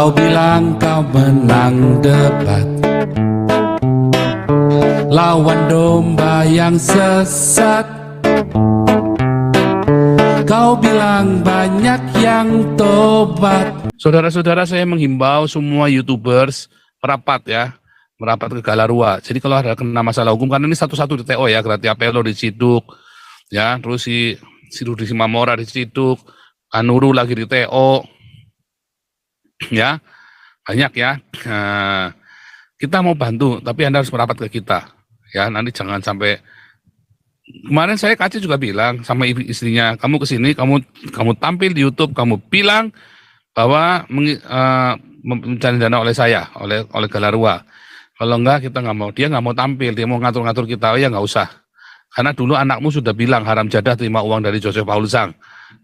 Kau bilang kau menang debat, lawan domba yang sesat. Kau bilang banyak yang tobat. Saudara-saudara, saya menghimbau semua YouTubers merapat ya, merapat ke Galarua. Jadi kalau ada kena masalah hukum, karena ini satu-satu di TO ya, Grati Apelo diciduk, ya, terus si Rudi Simamora diciduk, Anuru lagi di TO, ya, banyak ya. Nah, kita mau bantu, tapi Anda harus merapat ke kita, ya. Nanti jangan sampai. Kemarin saya Kaci juga bilang sama istrinya, kamu kesini, kamu tampil di YouTube, kamu bilang bahwa mencari dana oleh saya, oleh Galarua. Kalau enggak, kita nggak mau. Dia nggak mau tampil, dia mau ngatur-ngatur kita. Oh ya nggak usah. Karena dulu anakmu sudah bilang haram jadah terima uang dari Joseph Paulusang,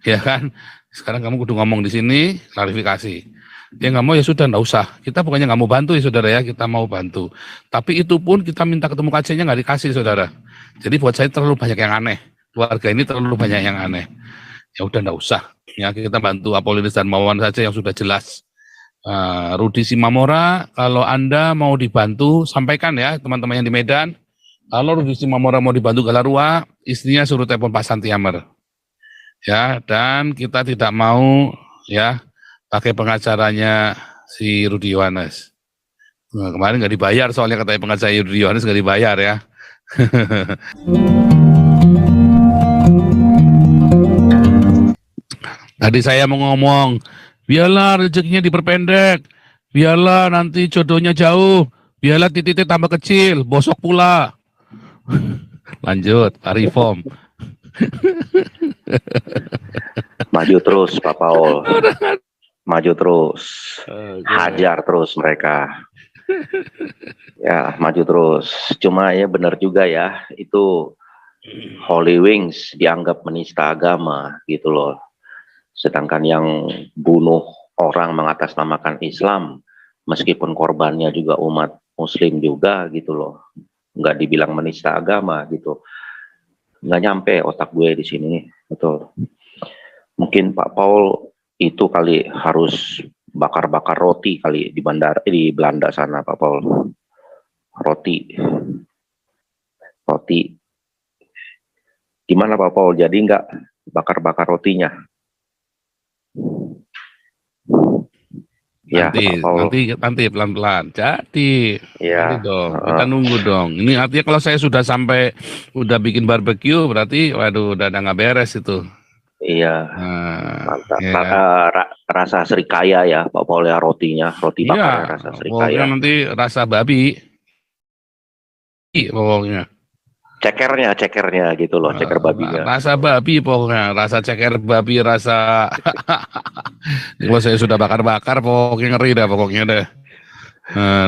ya kan? Sekarang kamu kudu ngomong di sini, klarifikasi. Dia nggak mau, ya sudah, nggak usah. Kita bukannya nggak mau bantu ya saudara ya, kita mau bantu. Tapi itu pun kita minta ketemu KC-nya nggak dikasih saudara. Jadi buat saya terlalu banyak yang aneh. Keluarga ini terlalu banyak yang aneh. Ya udah nggak usah. Ya kita bantu Apolinis dan Mawan saja yang sudah jelas. Rudi Simamora, kalau Anda mau dibantu, sampaikan ya teman-teman yang di Medan. Kalau Rudi Simamora mau dibantu Galarua, istrinya suruh telepon Pak Santiamer. Ya, dan kita tidak mau ya pakai pengacaranya si Rudi Yohanes. Nah, kemarin nggak dibayar soalnya katanya pengacara Rudi Yohanes nggak dibayar ya. Tadi saya mau ngomong, biarlah rezekinya diperpendek, biarlah nanti jodohnya jauh, biarlah titiknya tambah kecil, bosok pula. Lanjut, Pak Reform. Maju terus Pak Paul, maju terus, hajar terus mereka. Ya, maju terus. Cuma ya benar juga ya, itu Holy Wings dianggap menista agama gitu loh. Sedangkan yang bunuh orang mengatasnamakan Islam, meskipun korbannya juga umat Muslim juga gitu loh, nggak dibilang menista agama gitu. Nggak nyampe otak gue di sini, betul. Mungkin Pak Paul itu kali harus bakar-bakar roti kali di bandara, di Belanda sana Pak Paul. Roti gimana Pak Paul, jadi nggak bakar-bakar rotinya? Ya, nanti pelan-pelan. Jadi, ya, nanti dong, kita nunggu dong. Ini artinya kalau saya sudah sampai, udah bikin barbeque, berarti, waduh, udah nggak beres itu. Iya, mantap. Ya. Rasa serikaya ya Pak Paul ya, rotinya, roti bakar ya, rasa serikaya. Nanti rasa babi, pokoknya. Cekernya gitu loh, ceker babinya. Rasa babi pokoknya, rasa ceker babi, rasa. Kalau saya sudah bakar-bakar, pokoknya ngeri dah pokoknya deh.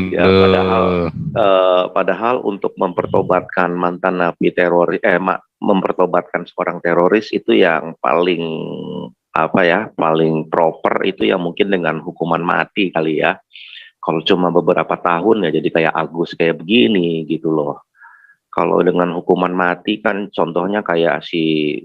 Ya, padahal untuk mempertobatkan mantan napi teroris, mempertobatkan seorang teroris itu yang paling paling proper itu yang mungkin dengan hukuman mati kali ya. Kalau cuma beberapa tahun ya jadi kayak Agus kayak begini gitu loh. Kalau dengan hukuman mati kan contohnya kayak si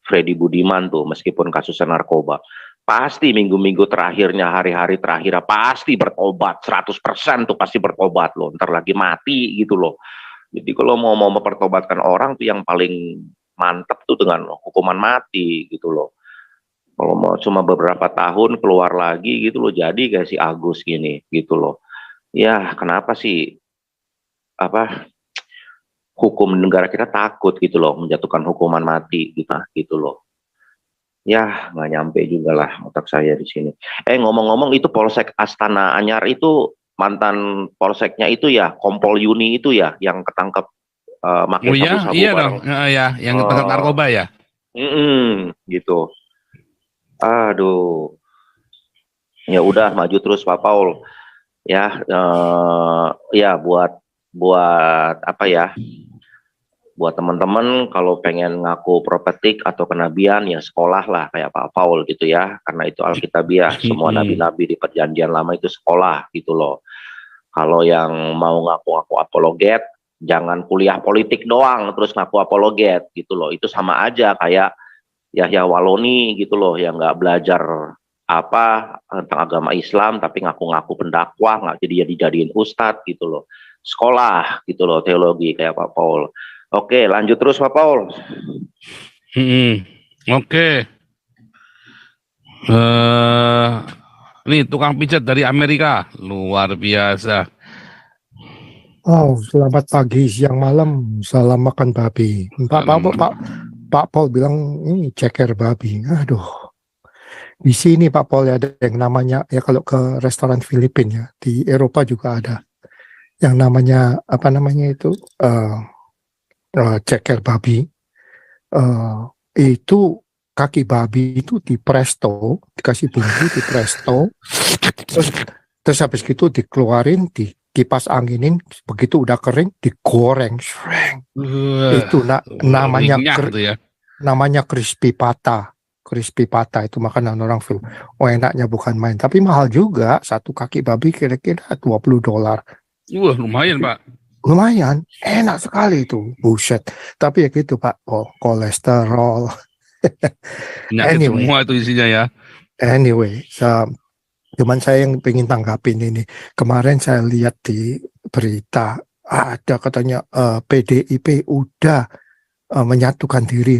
Freddy Budiman tuh, meskipun kasusnya narkoba, pasti minggu-minggu terakhirnya, hari-hari terakhir pasti bertobat, 100% tuh pasti bertobat loh, ntar lagi mati gitu loh. Jadi kalau mau mempertobatkan orang tuh yang paling mantep tuh dengan hukuman mati gitu loh. Kalau mau cuma beberapa tahun keluar lagi gitu loh, jadi kayak si Agus gini gitu loh. Ya kenapa sih hukum negara kita takut gitu loh menjatuhkan hukuman mati gitu loh. Ya nggak nyampe juga lah otak saya di sini. Ngomong-ngomong, itu Polsek Astana Anyar itu mantan polseknya itu ya, Kompol Yuni itu ya yang ketangkep makin sabu-sabu bareng. Ya, yang ketangkep narkoba ya. Gitu. Aduh. Ya udah, maju terus Pak Paul. Ya, ya buat buat teman-teman kalau pengen ngaku profetik atau kenabian ya sekolah lah kayak Pak Paul gitu ya, karena itu Alkitabiah. Semua nabi-nabi di perjanjian lama itu sekolah gitu loh. Kalau yang mau ngaku-ngaku apologet, jangan kuliah politik doang terus ngaku apologet gitu loh. Itu sama aja kayak Yahya Waloni gitu loh, yang nggak belajar apa tentang agama Islam tapi ngaku-ngaku pendakwah, nggak jadi dijadiin ustadz gitu loh. Sekolah gitu loh teologi kayak Pak Paul. Oke, lanjut terus Pak Paul. Oke. Nih tukang pijat dari Amerika, luar biasa. Oh, selamat pagi, siang, malam. Salam makan babi. Pak Paul bilang ini ceker babi. Aduh. Di sini Pak Paul ada yang namanya, ya kalau ke restoran Filipina ya, di Eropa juga ada yang namanya apa namanya itu ceker babi. Itu kaki babi itu di presto, dikasih bumbu di presto, terus habis itu dikeluarin, di kipas anginin, begitu udah kering digoreng, itu namanya ya. namanya crispy pata itu makanan orang film. Oh, enaknya bukan main, tapi mahal juga. Satu kaki babi kira-kira $20. Wah, lumayan Pak. Lumayan, enak sekali itu, buset. Tapi ya gitu Pak, kolesterol. Anyway, semua itu isinya ya. Anyway, cuman saya yang pengen tanggapin ini. Kemarin saya lihat di berita ada katanya PDIP udah menyatukan diri,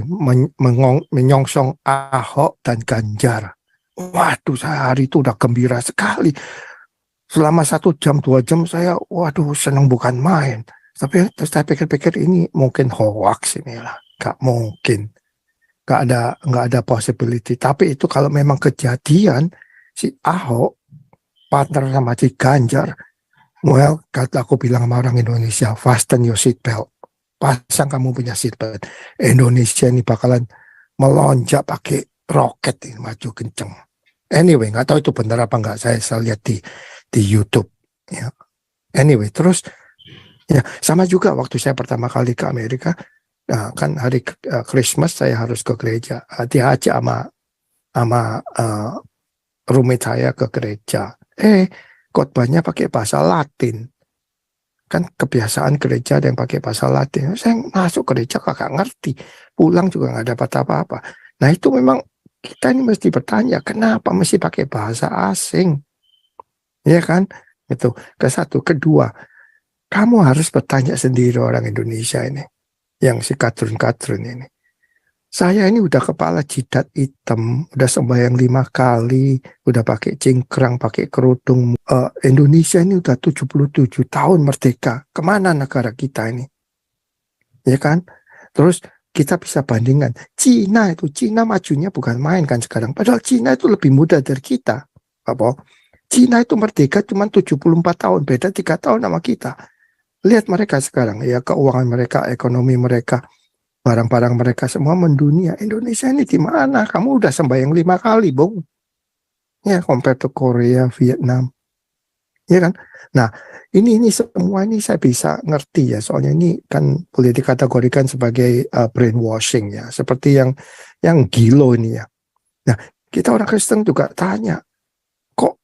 menyongsong Ahok dan Ganjar. Waduh, saya hari itu udah gembira sekali. Selama 1 jam, 2 jam saya, waduh, senang bukan main. Tapi terus saya pikir-pikir ini mungkin hoax inilah, gak mungkin. Gak ada possibility. Tapi itu kalau memang kejadian, si Ahok partner sama si Ganjar, well, kata aku bilang sama orang Indonesia, fasten your seatbelt. Pasang kamu punya seatbelt. Indonesia ini bakalan melonjak pakai roket ini, maju kenceng. Anyway, nggak tahu itu benar apa nggak. Saya lihat di YouTube. Ya. Anyway, terus ya sama juga waktu saya pertama kali ke Amerika, nah, kan hari Christmas saya harus ke gereja. Hati-hati sama roommate saya ke gereja. Khotbahnya pakai bahasa Latin. Kan kebiasaan gereja ada yang pakai bahasa Latin. Saya masuk gereja kagak ngerti. Pulang juga nggak dapat apa-apa. Nah itu memang kita ini mesti bertanya, kenapa mesti pakai bahasa asing? Ya kan? Itu ke satu. Kedua, kamu harus bertanya sendiri orang Indonesia ini. Yang si kadrun-kadrun ini. Saya ini udah kepala jidat hitam, udah sembahyang 5 kali, udah pakai cingkrang, pakai kerudung. Indonesia ini udah 77 tahun merdeka. Kemana negara kita ini? Ya kan? Terus kita bisa bandingkan. Cina majunya bukan main kan sekarang. Padahal Cina itu lebih muda dari kita. Apa? Cina itu merdeka cuma 74 tahun, beda 3 tahun sama kita. Lihat mereka sekarang, ya keuangan mereka, ekonomi mereka, barang-barang mereka semua mendunia. Indonesia ini di mana? Kamu udah sembahyang 5 kali, Bung. Ya, compare to Korea, Vietnam. Ya kan? Nah, ini semua ini saya bisa ngerti ya. Soalnya ini kan boleh dikategorikan sebagai brainwashing ya. Seperti yang gilo ini ya. Nah, kita orang Kristen juga tanya, kok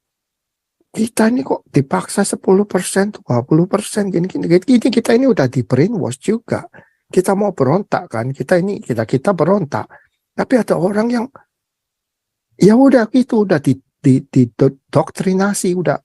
kita ini kok dipaksa 10%, 20%, gini, kita ini udah di brainwash juga. Kita mau berontak kan, kita berontak, tapi ada orang yang ya udah gitu, udah didoktrinasi, udah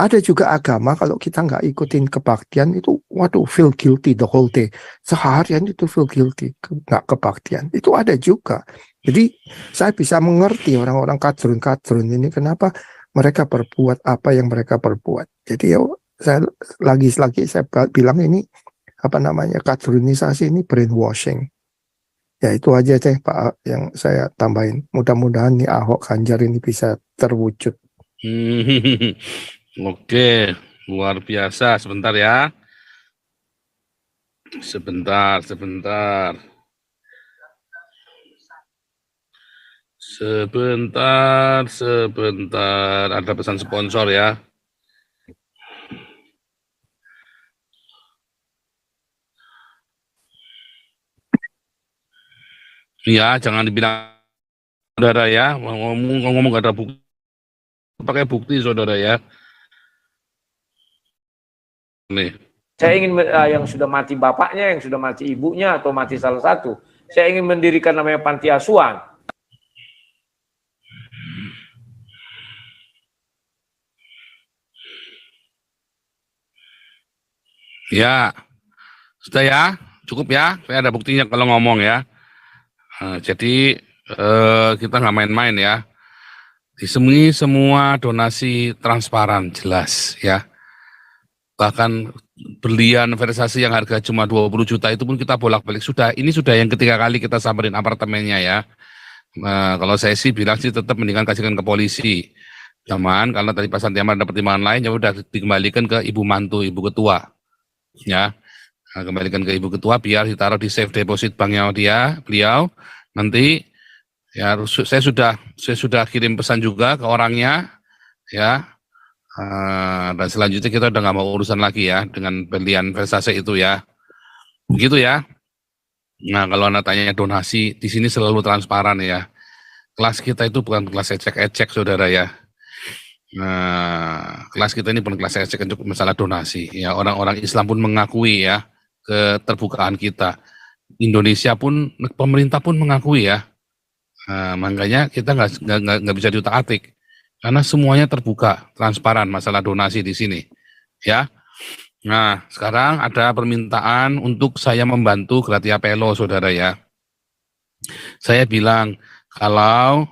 ada juga agama kalau kita nggak ikutin kebaktian itu, waduh, feel guilty the whole day, seharian itu feel guilty nggak kebaktian, itu ada juga. Jadi saya bisa mengerti orang-orang kadrun ini kenapa mereka berbuat apa yang mereka perbuat. Jadi ya saya lagi saya bilang ini apa namanya, kadrunisasi ini brainwashing. Ya itu aja deh Pak yang saya tambahin. Mudah-mudahan nih Ahok Ganjar ini bisa terwujud. Oke, luar biasa. Sebentar ya. Sebentar. Ada pesan sponsor ya. Iya, jangan dibilang saudara ya. Ngomong gak ada bukti. Pakai bukti saudara ya. Nih. Saya ingin yang sudah mati bapaknya, yang sudah mati ibunya, atau mati salah satu. Saya ingin mendirikan namanya panti asuhan. Ya, sudah ya, cukup ya. Saya ada buktinya kalau ngomong ya. Jadi kita nggak main-main ya. Disemui semua donasi transparan jelas ya. Bahkan berlian investasi yang harga cuma 20 juta itu pun kita bolak-balik sudah. Ini sudah yang ketiga kali kita samperin apartemennya ya. Kalau saya sih bilang sih tetap mendingan kasihkan ke polisi. Cuman karena tadi Pak Santiaman ada pertimbangan lain ya udah dikembalikan ke ibu mantu, ibu ketua. Ya. Kembalikan ke ibu ketua biar ditaruh di safe deposit banknya beliau. Nanti ya saya sudah kirim pesan juga ke orangnya ya. Dan selanjutnya kita udah nggak mau urusan lagi ya dengan berlian investasi itu ya. Begitu ya. Nah, kalau Anda tanya donasi, di sini selalu transparan ya. Kelas kita itu bukan kelas ecek-ecek, saudara ya. Nah, kelas kita ini bukan kelas ecek untuk masalah donasi. Ya, orang-orang Islam pun mengakui ya keterbukaan kita. Indonesia pun, pemerintah pun mengakui ya. Nah, makanya kita nggak bisa diutak-atik. Karena semuanya terbuka, transparan masalah donasi di sini. Ya. Nah, sekarang ada permintaan untuk saya membantu Gratia Pelo, saudara ya. Saya bilang, kalau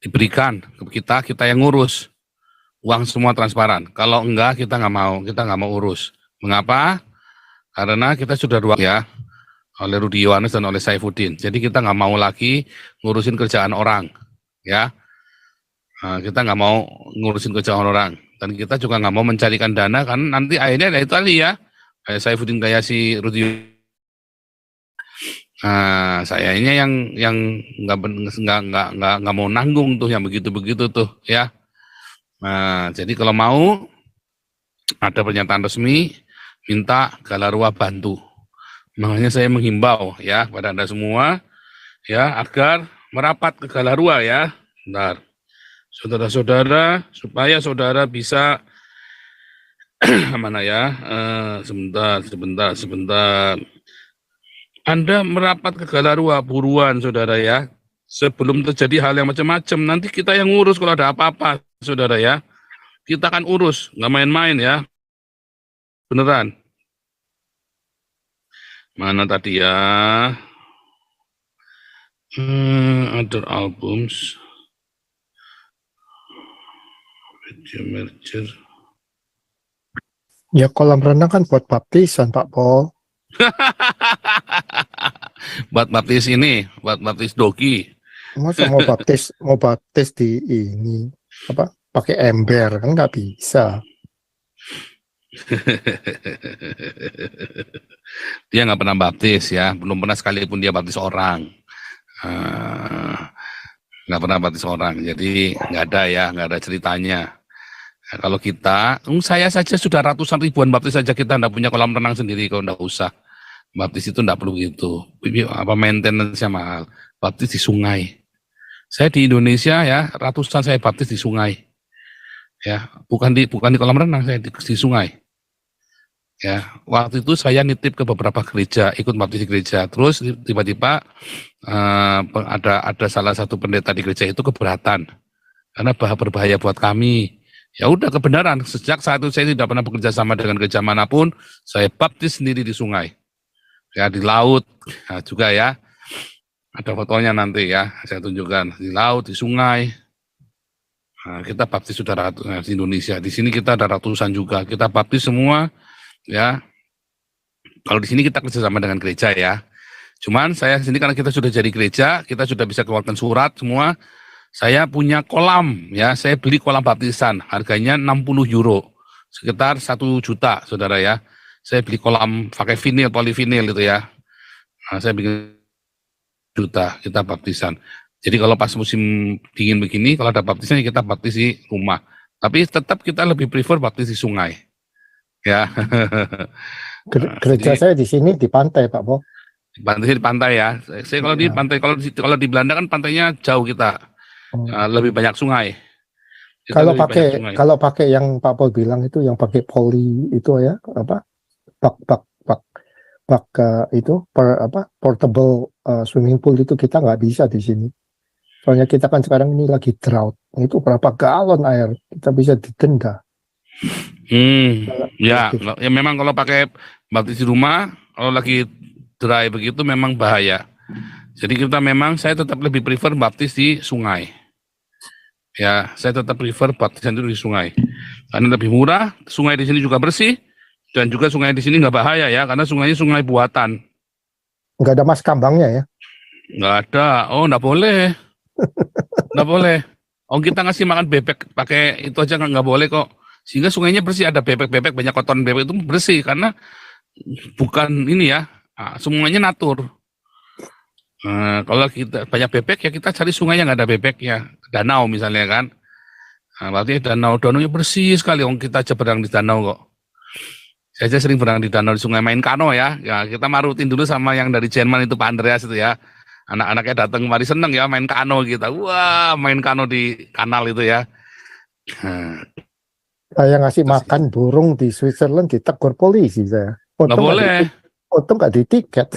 diberikan ke kita yang ngurus. Uang semua transparan. Kalau enggak, kita nggak mau urus. Mengapa? Karena kita sudah dua ya, oleh Rudi Yohanes dan oleh Saifuddin. Jadi kita nggak mau lagi ngurusin kerjaan orang. Ya. Nah, kita nggak mau ngurusin kerjaan orang. Dan kita juga nggak mau mencarikan dana, kan nanti akhirnya itu tadi ya. Kayak Saifuddin kayak si Rudi. Nah, saya ini yang nggak mau nanggung tuh yang begitu tuh ya. Nah, jadi kalau mau ada pernyataan resmi, minta Galarua bantu. Makanya saya menghimbau ya pada Anda semua ya agar merapat ke Galarua ya. Bentar. Saudara-saudara, supaya saudara bisa mana ya? Sebentar. Anda merapat ke Galarua buruan, saudara ya. Sebelum terjadi hal yang macam-macam, nanti kita yang ngurus kalau ada apa-apa, saudara ya. Kita akan urus, nggak main-main ya. Beneran. Mana tadi ya? Other albums. Video merger. Ya kolam renang kan buat baptisan Pak Pol. Buat baptis Doki. Masa mau baptis di ini apa pakai ember kan nggak bisa. Dia nggak pernah baptis ya, belum pernah sekalipun dia baptis orang. Nggak pernah baptis orang, jadi nggak ada ceritanya. Nah, kalau kita, saya saja sudah ratusan ribuan baptis saja, kita nggak punya kolam renang sendiri, kalau nggak usah. Baptis itu nggak perlu gitu, maintenance-nya mahal. Baptis di sungai. Saya di Indonesia ya, ratusan saya baptis di sungai. Ya, bukan di kolam renang, saya di sungai. Ya, waktu itu saya nitip ke beberapa gereja, ikut baptis di gereja. Terus tiba-tiba ada salah satu pendeta di gereja itu keberatan karena berbahaya buat kami. Ya udah kebenaran, sejak saat itu saya tidak pernah bekerja sama dengan gereja manapun, saya baptis sendiri di sungai. Ya di laut juga ya. Ada fotonya nanti ya, saya tunjukkan di laut, di sungai. Nah, kita baptis sudah di Indonesia. Di sini kita ada ratusan juga. Kita baptis semua ya. Kalau di sini kita kerjasama dengan gereja ya. Cuman saya sini karena kita sudah jadi gereja, kita sudah bisa keluarkan surat semua. Saya punya kolam ya, saya beli kolam baptisan, harganya 60 euro, sekitar 1 juta, saudara ya. Saya beli kolam pakai vinil, polivinil itu ya. Nah, saya bikin juta, kita baptisan. Jadi kalau pas musim dingin begini, kalau ada baptisan kita baptis di rumah. Tapi tetap kita lebih prefer baptis di sungai. Ya. Gereja saya di sini di pantai Pak Bo. Di pantai ya. Saya kalau di pantai, kalau di Belanda kan pantainya jauh kita. Lebih banyak sungai. Kalau pakai yang Pak Pol bilang itu yang pakai poli itu ya apa bak itu portable swimming pool itu kita nggak bisa di sini. Soalnya kita kan sekarang ini lagi drought. Itu berapa galon air kita bisa didenda. Ya memang kalau pakai Baptis di rumah, kalau lagi dry begitu memang bahaya. Jadi saya tetap lebih prefer baptis di sungai. Ya, saya tetap prefer baptisan itu di sungai. Karena lebih murah, sungai di sini juga bersih, dan juga sungai di sini nggak bahaya ya, karena sungainya sungai buatan. Nggak ada mas kambangnya ya? Nggak ada. Oh, nggak boleh. Nggak boleh. Oh, kita ngasih makan bebek pakai itu aja nggak boleh kok. Sehingga sungainya bersih, ada bebek-bebek, banyak kotoran bebek itu bersih, karena bukan ini ya, semuanya natur. Kalau kita banyak bebek ya kita cari sungai yang nggak ada bebeknya, danau misalnya kan. Berarti danau-danaunya bersih sekali. Kita aja berenang di danau kok. Saya aja sering berenang di danau, di sungai, main kano ya. Ya kita marutin dulu sama yang dari Jerman itu Pak Andreas itu ya. Anak-anaknya datang kemari seneng ya main kano kita. Wah, main kano di kanal itu ya. Saya ngasih makan burung di Switzerland ditegur polisi saya. Nggak boleh. Untung nggak di tiket.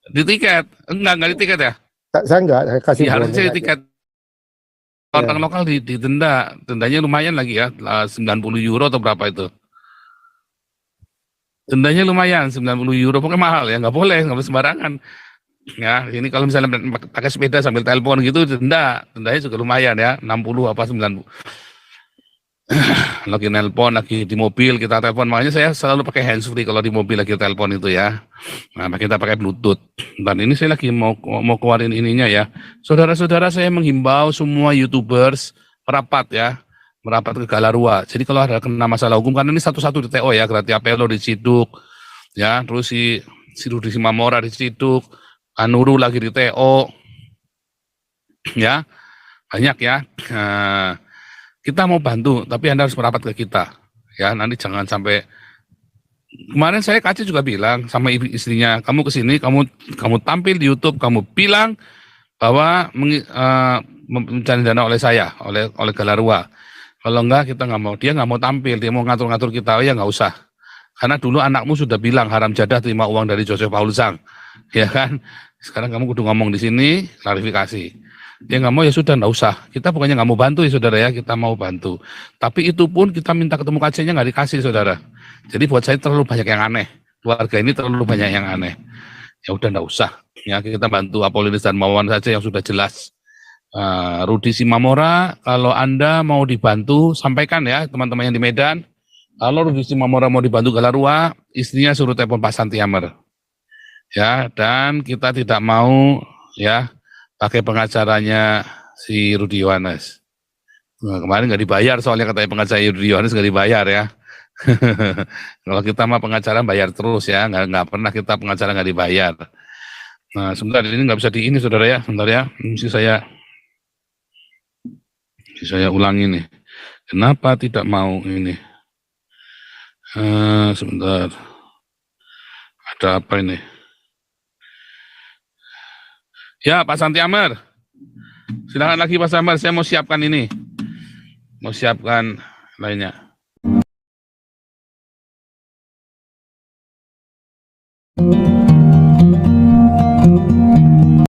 Di tiket? Enggak di tiket ya? Saya nggak, saya kasih Ya, harusnya warning di aja. tiket. Orang lokal didenda. Dendanya lumayan lagi ya, 90 euro atau berapa itu. Dendanya lumayan, 90 euro. Pokoknya mahal ya, nggak boleh sembarangan. Ya, ini kalau misalnya pakai sepeda sambil telepon gitu, dendanya juga lumayan ya, 60 apa 90. Lagi nelpon, lagi di mobil kita telepon, makanya saya selalu pakai handsfree kalau di mobil lagi telepon itu ya. Nah, kita pakai bluetooth. Dan ini saya lagi mau keluarin ininya ya. Saudara-saudara, saya menghimbau semua YouTubers merapat ke Galarua. Jadi kalau ada kena masalah hukum, karena ini satu-satu di TO ya, Gratia Pelo diciduk, ya, terus si Rudi Simamora diciduk, Anuru lagi di TO, ya, banyak ya. Kita mau bantu, tapi Anda harus merapat ke kita. Ya, nanti jangan sampai. Kemarin saya Kaci juga bilang sama istrinya, kamu kesini, kamu tampil di YouTube, kamu bilang bahwa mencari dana oleh saya, oleh Galarua. Kalau enggak, kita nggak mau. Dia nggak mau tampil, dia mau ngatur-ngatur kita. Oh ya nggak usah. Karena dulu anakmu sudah bilang haram jadah terima uang dari Joseph Paul Zhang, ya kan? Sekarang kamu kudu ngomong di sini, klarifikasi. Dia nggak mau ya sudah nggak usah. Kita bukannya nggak mau bantu ya saudara ya, kita mau bantu. Tapi itu pun kita minta ketemu KC-nya nggak dikasih saudara. Jadi buat saya terlalu banyak yang aneh. Keluarga ini terlalu banyak yang aneh. Ya udah nggak usah. Ya kita bantu Apolinis dan Mawan saja yang sudah jelas. Rudi Simamora, kalau Anda mau dibantu sampaikan ya teman-teman yang di Medan. Kalau Rudi Simamora mau dibantu Galarua, istrinya suruh telepon Pak Santiamer. Ya, dan kita tidak mau ya pakai pengacaranya si Rudi Yohanes. Nah, kemarin nggak dibayar soalnya katanya pengacara Rudi Yohanes nggak dibayar ya. Kalau kita mah pengacara bayar terus ya, nggak pernah kita pengacara nggak dibayar. Nah, sebentar ini nggak bisa di ini saudara ya, sebentar ya, mesti saya ulangi nih. Kenapa tidak mau ini? Sebentar, ada apa ini? Ya, Pak Santiamer. Silakan lagi Pak Santiamer, saya mau siapkan ini. Mau siapkan lainnya.